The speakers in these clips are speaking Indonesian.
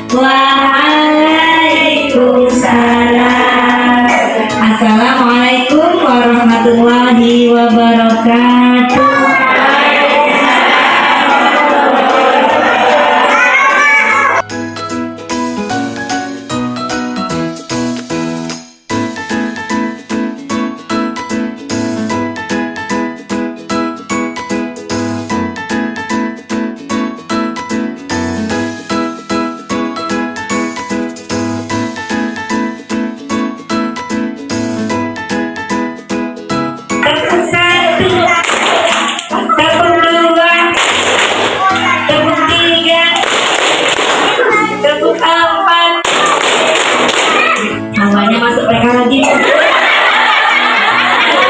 Waalaikumsalam. Assalamualaikum warahmatullahi wabarakatuh. Namanya masuk PK lagi.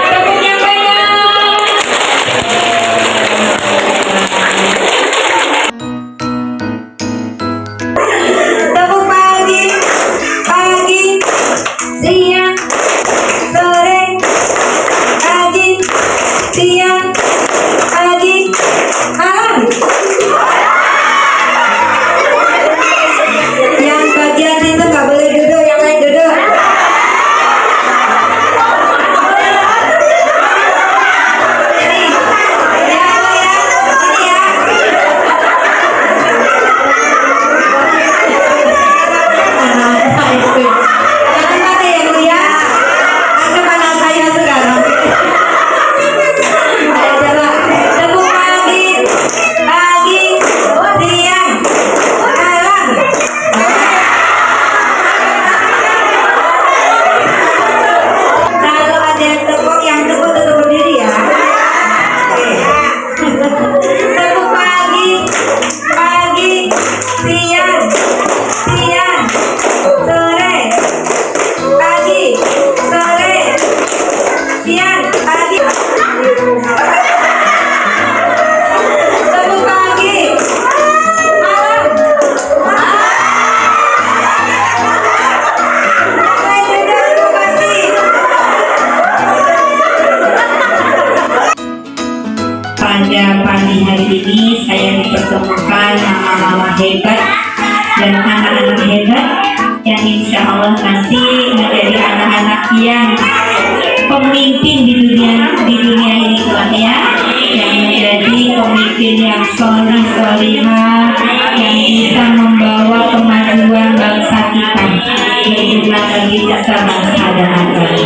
Tepuknya banyak. Tepuk pagi, siang, sore, pagi, siang, pagi, malam. Yang bagian itu nggak boleh duduk, yang lain duduk. Pada pagi hari ini saya dipertemukan mama-mama hebat dan anak-anak hebat yang insya Allah nanti menjadi anak-anak yang pemimpin di dunia ini kelak ya, yang menjadi pemimpin yang solih-solihah, yang bisa membawa kemajuan bangsa kita dan juga bagi jasa bangsa dan negara.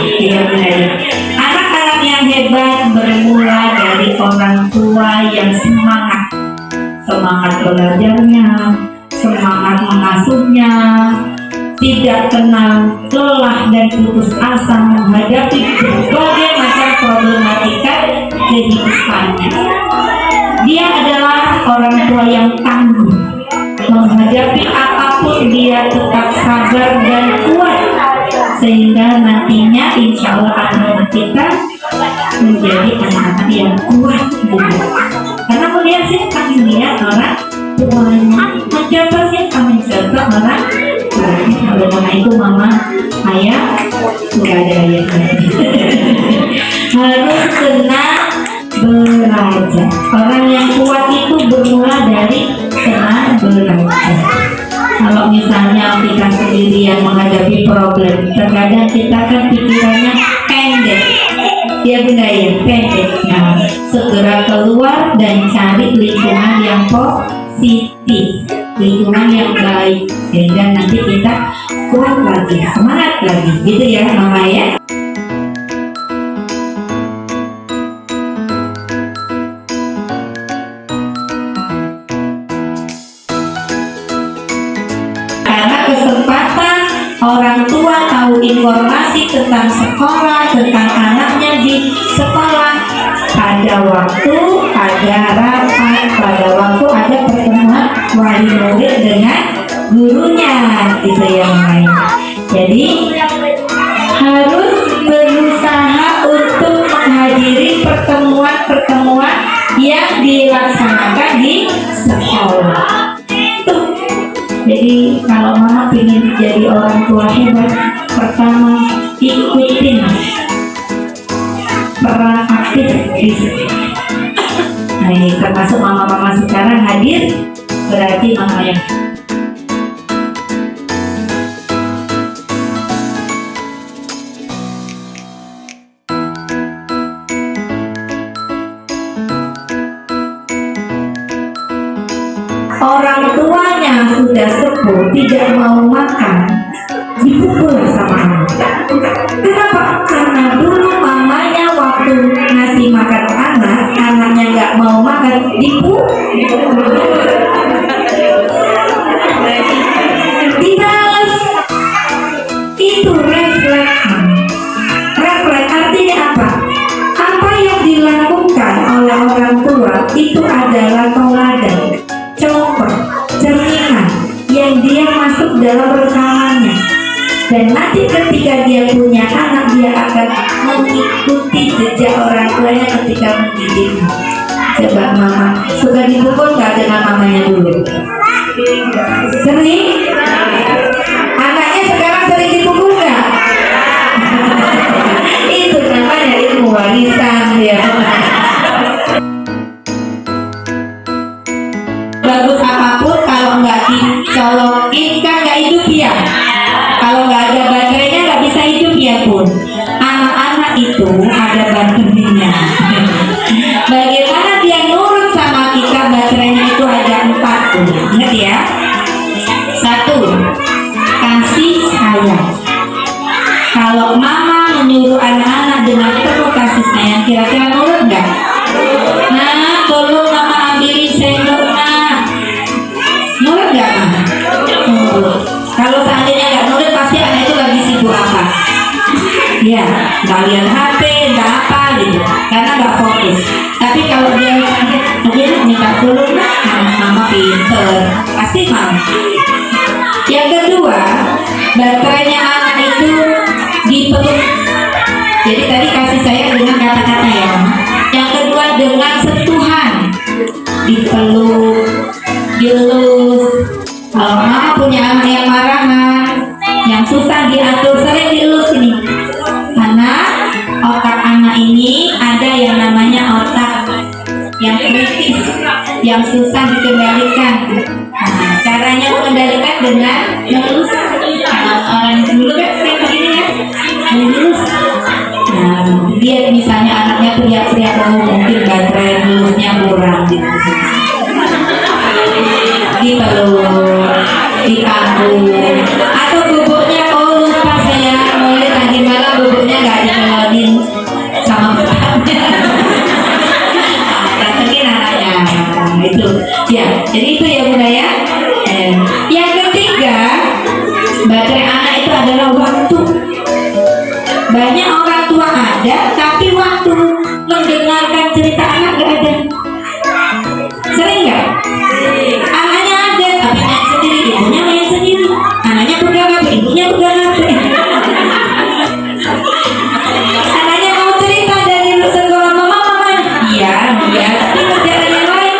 Anak-anak yang hebat bermula dari orang tua yang semangat belajarnya, semangat mengasuhnya, tidak kenal lelah dan putus asa menghadapi berbagai macam problematika kehidupannya. Dia adalah orang tua yang tangguh, menghadapi apapun dia tetap sabar dan kuat, sehingga nantinya insya Allah anak-anak kita menjadi anak-anak yang kuat juga. Karena melihat sih kami lihat orang tuanya mencoba sih kami coba orang tuanya. Kalau mama itu mama ayah nggak ada ayahnya. Harus senang belajar. Orang yang kuat itu bermula dari senang belajar. Kalau misalnya kita sendirian menghadapi problem, terkadang kita kan pikirannya pendek. Ya benar ya, pendek. Nah, segera keluar dan cari lingkungan yang positif, lingkungan yang baik, sehingga nanti kita kuat lagi, semangat lagi, gitu ya mama ya. Karena kesempatan orang tua tahu informasi tentang sekolah, tentang anaknya di sekolah, pada waktu ada rapat, pada waktu ada pertemuan wali murid dengan gurunya, gitu ya main. Jadi harus berusaha untuk menghadiri pertemuan-pertemuan yang dilaksanakan di sekolah. Jadi kalau mama ingin jadi orang tua hebat, pertama ikutin peran aktif di sekolah. Nah ini termasuk mama-mama sekarang hadir, berarti mama yang orang tuanya sudah sepuh tidak mau makan, dipukul sama anak. Kenapa? Karena dulu mamanya waktu ngasih makan anak, anaknya nggak mau makan, dipukul. Dibales. Itu refleks. Refleks artinya apa? Apa yang dilakukan oleh orang tua itu adalah teladan, contoh, cerminan yang dia masuk dalam rekamannya. Dan nanti ketika dia punya anak, dia akan mengikuti jejak orang tuanya ketika mendidiknya. Coba mama suka dipukul nggak dengan mamanya dulu? Sering? Anaknya sekarang sering dipukul nggak? Itu namanya ilmu warisan ya. Bagus apapun kalau nggak dicolokin kan nggak hidup ya. Kalau nggak ada baterainya nggak bisa hidup ya pun. Anak-anak itu ada baterainya. Bagaimana dia nurut sama kita, baterainya itu ada 4 tuh. Ingat ya. 1. Kasih sayang. Kalau mama menyuruh anak-anak dengan penuh kasih sayang, kira-kira nurut nggak? Nah, tolong mama ambilin sendok nak. Nurut nggak mama? Nurut. Kalau seandainya nggak nurut, pasti anak itu lagi sibuk apa? Ya, nggak lihat HP, nggak apa gitu, karena nggak fokus. Tapi kalau dia minta tolong, mama pinter, pasti mau. Yang kedua, baterainya anak itu dipeluk. Jadi tadi kasih sayang dengan kata-kata ya. Yang kedua dengan sentuhan, dipeluk, dielus. Kalau mama punya anak yang marahan, yang susah diatur, sering dielus ini. Karena otak anak ini ada yang namanya otak yang kritis, yang susah dikendalikan. Nah, caranya mengendalikan dengan mengelus. Orang dulu kan sering begini ya, mengelus. Nah, lihat misalnya anaknya teriak-teriak, mungkin baterai melusnya kurang gitu. Dipeluk, dianggur, atau bubuknya lupa saya mulai tadi malam bubuknya nggak dikelonin sama bapaknya. Datengin anaknya itu ya. Jadi itu ya bunda ya. Yang ketiga, baterai anak itu adalah waktu. Banyak orang tua ada, tapi waktu mendengarkan cerita anak nggak ada. Sering nggak? Anaknya ada, tapi main sendiri, ibunya main sendiri. Anaknya pegang HP, ibunya pegang HP. Anaknya mau cerita dari sekolah mama, iya, tapi kerjaan yang lain.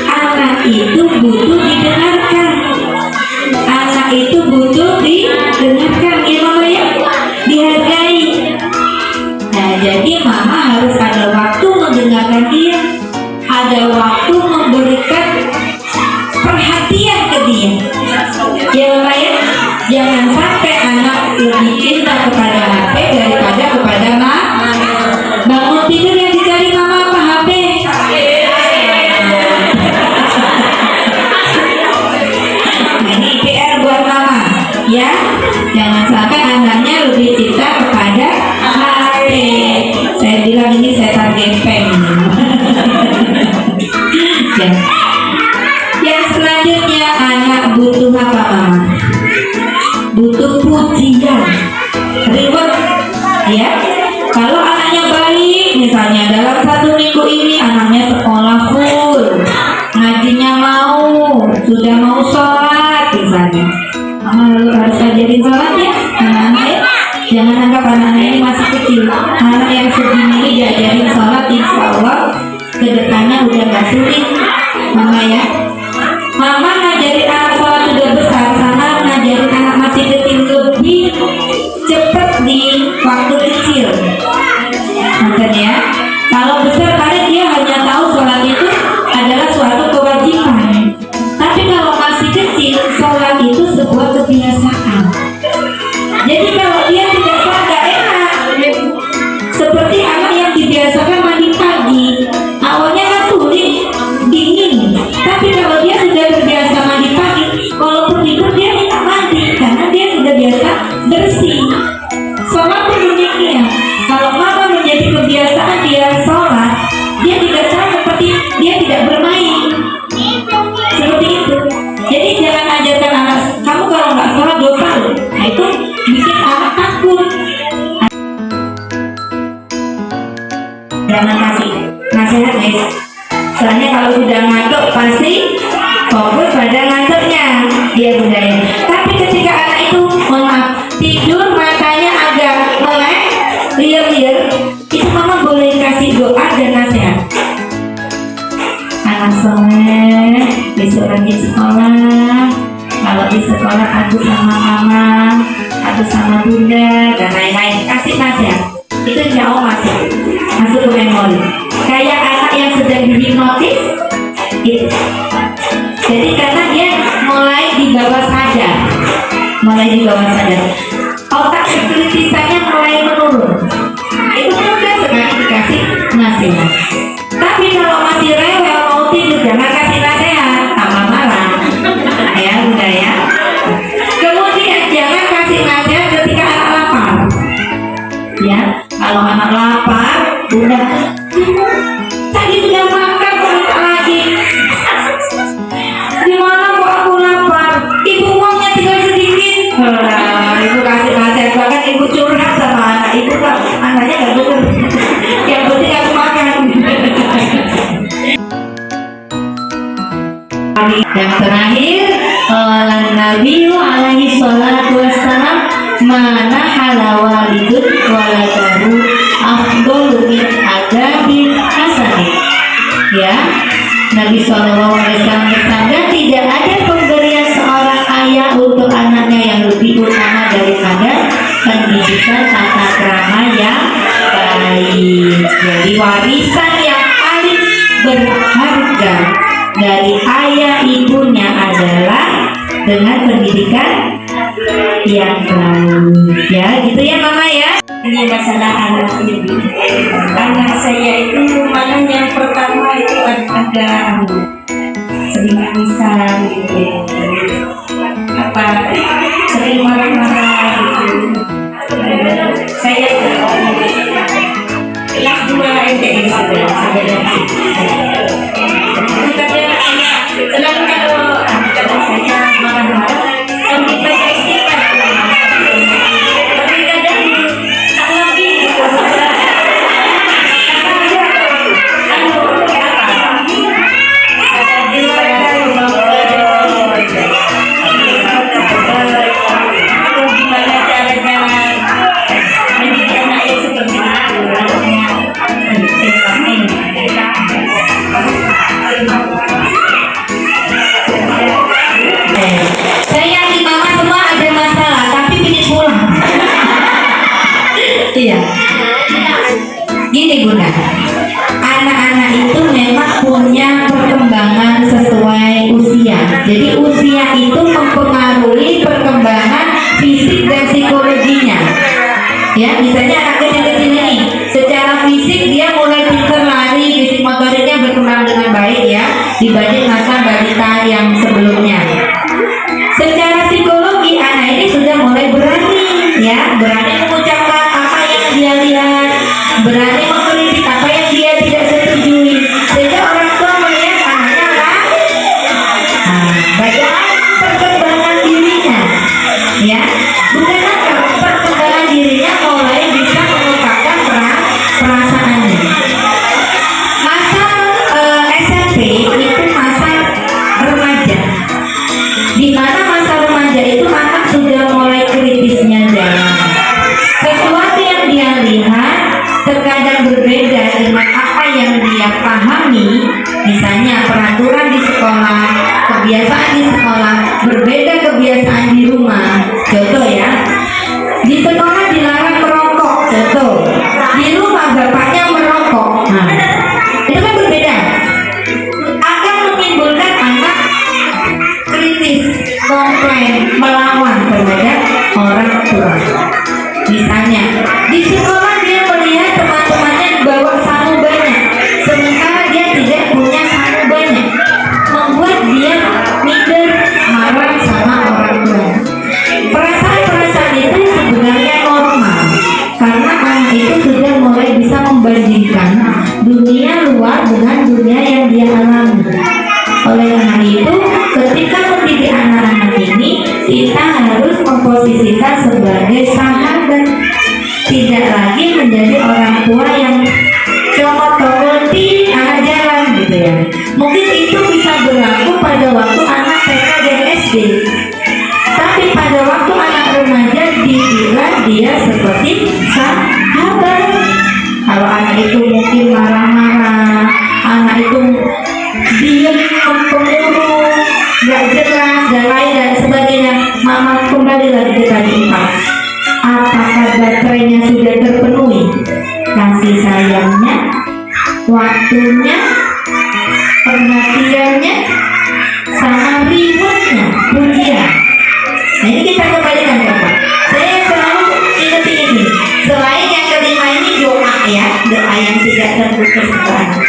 Anak itu butuh didengarkan. Anak itu butuh didengarkan, ya mama ya, dihargai. Nah, jadi mama harus ada waktu mendengarkan dia, ada waktu memberikan perhatian ke dia. Ya mama ya, jangan sampai anak lebih cinta kepada HP daripada kepada mama. Bangun tidur yang dicari mama apa? HP. Ini PR buat mama ya, jangan sampai anaknya lebih cinta kepada HP. Saya bilang ini setan gepeng. Ya. Yang selanjutnya, anak butuh apa mama? Butuh pujian, reward ya. Kalau anaknya baik, misalnya dalam 1 minggu ini anaknya sekolah full, ngajinya mau, sudah mau sholat misalnya, mama harus ajarin sholat ya anak-anak ya. Jangan anggap anak-anak ini masih kecil. Anak yang segini ini diajarin sholat, insya Allah kedepannya udah gak sulit mama ya. Mama ngajarin anak sholat sudah besar, sama ngajarin anak masih kecil lebih cepat di waktu kecil. Maksudnya ya, kalau besar paling dia hanya tahu sholat itu adalah suatu kewajiban. Tapi kalau masih kecil, sholat itu sebuah kebiasaan. Jadi kalau dia tidak sholat gak enak. Seperti anak yang dibiasakan mandi pagi, awalnya kan tuh Tapi kalau dia sudah terbiasa mandi pagi, walaupun tidur dia minta mandi karena dia sudah biasa bersih. Sholat pun demikian. Kalau mama menjadi kebiasaan dia sholat, dia tidak sama seperti dia tidak bermain. Seperti itu. Jadi jangan ajarkan anak kamu kalau nggak sholat dosa loh. Nah itu bikin anak takut. Jangan kasih nasihat guys. Soalnya kalau sudah ngantuk pasti fokus pada ngantuknya dia budaya. Tapi ketika anak itu tidur matanya agak melek, liar-liar, itu mama boleh kasih doa dan nasihat. Anak soleh, besok lagi sekolah. Kalau di sekolah aku sama mama, aku sama bunda dan lain-lain. Kasih nasihat. Itu jauh masuk ke memori. Kayak anak yang sedang dihipnotis itu. Jadi karena dia mulai di bawah sadar, otak kritisannya mulai menurun. Itu mudah sekali dikasih nasihat. Tapi kalau masih rewel mau tidur, jangan kasih nasihat, tambah marah. Ya udah ya. Kemudian jangan kasih nasihat ketika anak lapar. Ya, kalau anak lapar, udah tadi sudah makan kok minta lagi. Gimana kok aku lapar? Ibu uangnya tinggal sedikit. Ibu kasih nasihat, bahkan ibu curhat sama anak. Ibu kan anaknya nggak bener. Yang penting aku makan. Yang terakhir, Nabi alaihi salatu wassalam, mana halawalidun waladahu afdalu min adabil hasani. Ya, Nabi SAW bersabda, tidak ada pemberian seorang ayah untuk anaknya yang lebih utama daripada pendidikan tata krama yang baik. Jadi warisan yang paling berharga dari ayah ibunya adalah dengan pendidikan yang baik. Ya, gitu ya mama ya. Ini masalah anak ini. Anak saya itu malah yang pertama itu agak sering nangis gitu. Sering marah-marah gitu. Saya kelas 2 MTS selalu kalau saya marah-marah sampai baca istighfar. Tapi kadang tak lebih gimana caranya mendidik anak yang seperti saya yakin mama semua ada masalah tapi pilih pulang. Iya, gini bunda, anak-anak itu memang punya perkembangan sesuai usia. Jadi usia itu mempengaruhi perkembangan fisik dan psikologinya. Ya, misalnya anak kecil-kecil ini secara fisik dia mulai pintar lari, fisik motoriknya berkembang dengan baik ya, dibanding masa balita yang sebelumnya. Secara psikologi anak ini sudah mulai berani ya, berani mengucapkan apa yang dia lihat, berani mengkritik apa yang dia tidak setujui, sehingga orang tua melihat anaknya bagaimana perkembangan dirinya ya, bukan apa perkembangan dirinya mulai bisa mengungkapkan perasaannya. Masa SMP itu masa remaja, di mana masa remaja itu anak sudah mulai kritisnya jalan. Sesuatu yang dia lihat terkadang berbeda dengan apa yang dia pahami. Misalnya peraturan di sekolah, kebiasaan di sekolah, berbeda kebiasaan di rumah. Contoh ya, di sekolah dilarang merokok. Contoh, di rumah bapaknya merokok. Nah, itu kan berbeda. Akan menimbulkan anak kritis, komplain, melawan terhadap orang tua. Misalnya di sekolah dia melihat teman-temannya bawa sarung banyak, sementara dia tidak punya sarung banyak. alami. Oleh karena itu, ketika mendidik anak-anak ini, kita harus memposisikan sebagai sahabat, tidak lagi menjadi orang tua yang comot-comot di anak jalan gitu ya. Mungkin itu bisa berlaku pada waktu anak TK dan SD, tapi pada waktu anak remaja dibilang dia seperti sahabat. Kalau anak itu mungkin marah-marah, anak itu diam, pemurung, nggak jelas dan lain dan sebagainya, mama kembali lagi ke tadi 4. Apakah baterainya sudah terpenuhi? Kasih sayangnya, waktunya, perhatiannya, sama rewardnya, pujian. Nah ini kita kembalikan Bapak. Saya selalu ingat ini. Selain yang kelima ini doa ya, doa yang tidak terputus.